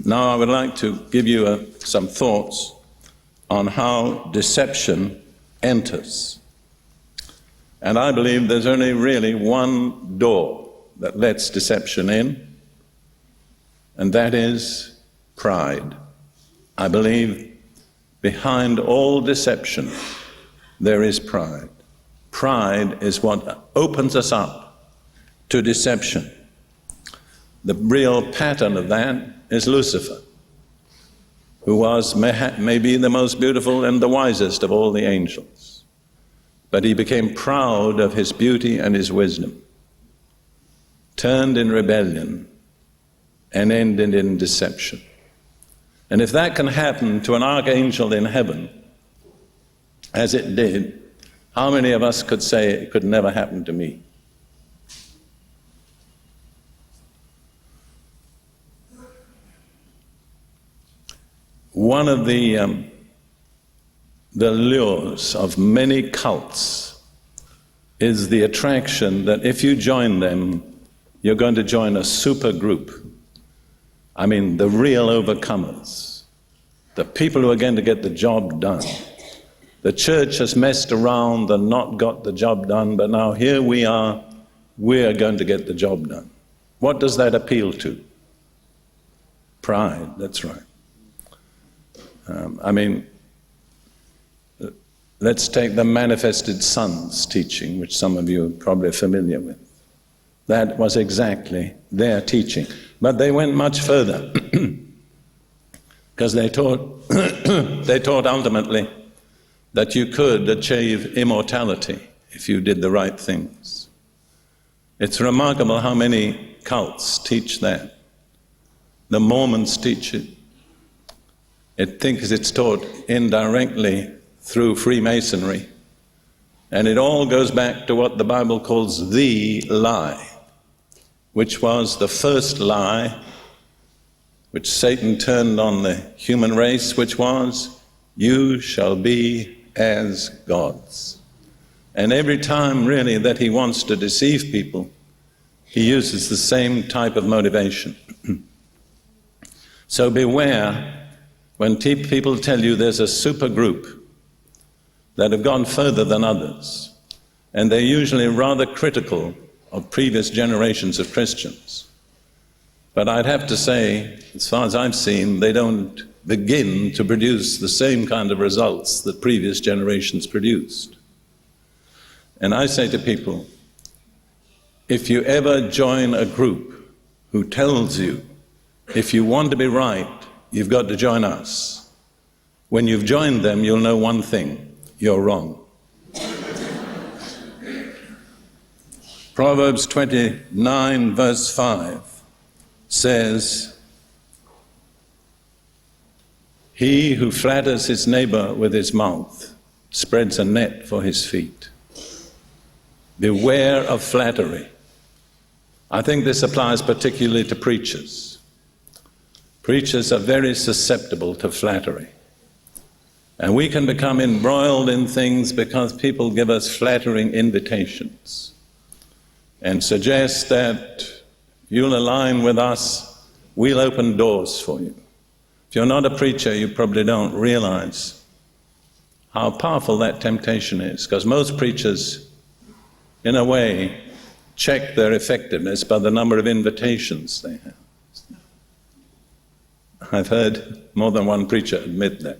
Now I would like to give you some thoughts on how deception enters. And I believe there's only really one door that lets deception in, and that is pride. I believe behind all deception there is pride. Pride is what opens us up to deception. The real pattern of that is Lucifer, who was maybe the most beautiful and the wisest of all the angels. But he became proud of his beauty and his wisdom, turned in rebellion, and ended in deception. And if that can happen to an archangel in heaven, as it did, how many of us could say it could never happen to me? One of the lures of many cults is the attraction that if you join them, you're going to join a super group. I mean, the real overcomers, the people who are going to get the job done. The church has messed around and not got the job done, but now here we are going to get the job done. What does that appeal to? Pride, that's right. Let's take the manifested sons teaching, which some of you are probably familiar with. That was exactly their teaching. But they went much further, because they taught ultimately that you could achieve immortality if you did the right things. It's remarkable how many cults teach that. The Mormons teach it. It thinks it's taught indirectly through Freemasonry. And it all goes back to what the Bible calls the lie, which was the first lie which Satan turned on the human race, which was, you shall be as gods. And every time really that he wants to deceive people, he uses the same type of motivation. So beware when people tell you there's a super group that have gone further than others, and they're usually rather critical of previous generations of Christians. But I'd have to say, as far as I've seen, they don't begin to produce the same kind of results that previous generations produced. And I say to people, if you ever join a group who tells you, if you want to be right, you've got to join us. When you've joined them, you'll know one thing: you're wrong. Proverbs 29 verse 5 says, he who flatters his neighbor with his mouth spreads a net for his feet. Beware of flattery. I think this applies particularly to preachers. Preachers are very susceptible to flattery. And we can become embroiled in things because people give us flattering invitations and suggest that if you'll align with us, we'll open doors for you. If you're not a preacher, you probably don't realize how powerful that temptation is, because most preachers, in a way, check their effectiveness by the number of invitations they have. I've heard more than one preacher admit that.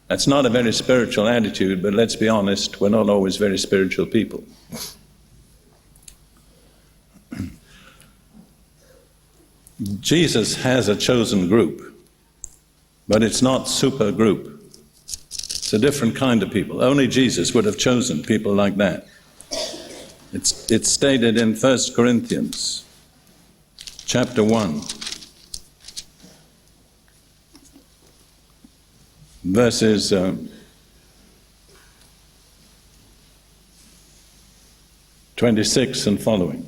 That's not a very spiritual attitude, but let's be honest, we're not always very spiritual people. Jesus has a chosen group, but it's not super group. It's a different kind of people. Only Jesus would have chosen people like that. It's stated in 1 Corinthians chapter 1. Verses 26 and following.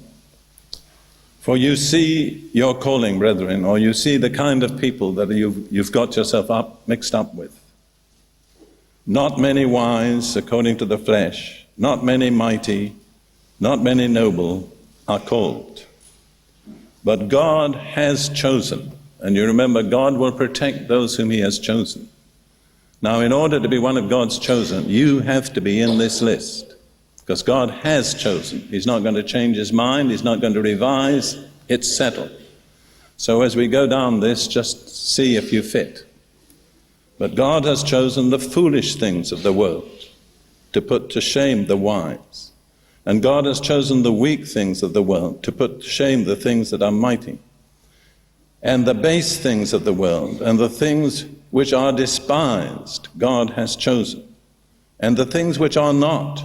For you see your calling, brethren, or you see the kind of people that you've got yourself mixed up with. Not many wise according to the flesh, not many mighty, not many noble are called. But God has chosen And you remember, God will protect those whom he has chosen. Now, in order to be one of God's chosen, you have to be in this list, because God has chosen. He's not going to change his mind. He's not going to revise. It's settled. So as we go down this, just see if you fit. But God has chosen the foolish things of the world to put to shame the wise. And God has chosen the weak things of the world to put to shame the things that are mighty. And the base things of the world and the things which are despised, God has chosen. And the things which are not,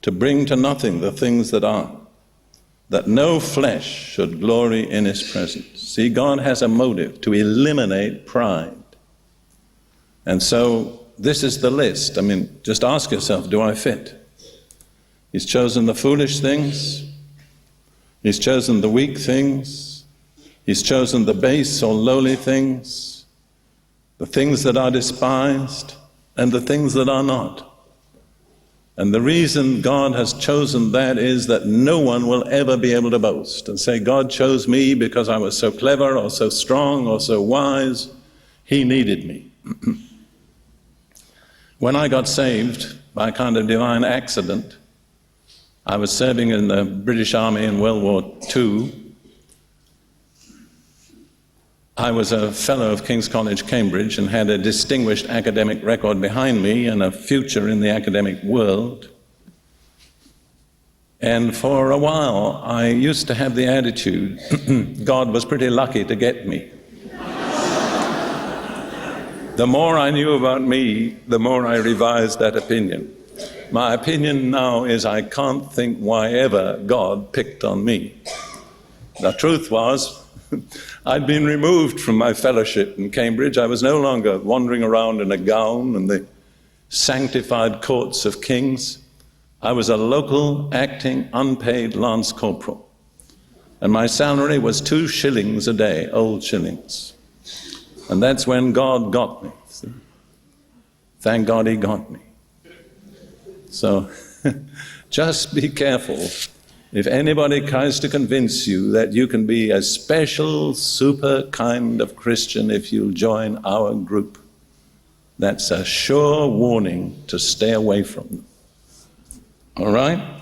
to bring to nothing the things that are, that no flesh should glory in his presence. See, God has a motive to eliminate pride. And so this is the list. I mean, just ask yourself, do I fit? He's chosen the foolish things. He's chosen the weak things. He's chosen the base or lowly things, the things that are despised, and the things that are not. And the reason God has chosen that is that no one will ever be able to boast and say, God chose me because I was so clever or so strong or so wise. He needed me. When I got saved by a kind of divine accident, I was serving in the British Army in World War II. I was a fellow of King's College, Cambridge, and had a distinguished academic record behind me and a future in the academic world. And for a while, I used to have the attitude, God was pretty lucky to get me. The more I knew about me, the more I revised that opinion. My opinion now is I can't think why ever God picked on me. The truth was, I'd been removed from my fellowship in Cambridge. I was no longer wandering around in a gown in the sanctified courts of kings. I was a local, acting, unpaid lance corporal. And my salary was 2 shillings a day, old shillings. And that's when God got me. Thank God he got me. So just be careful. If anybody tries to convince you that you can be a special, super kind of Christian if you'll join our group, that's a sure warning to stay away from them. All right?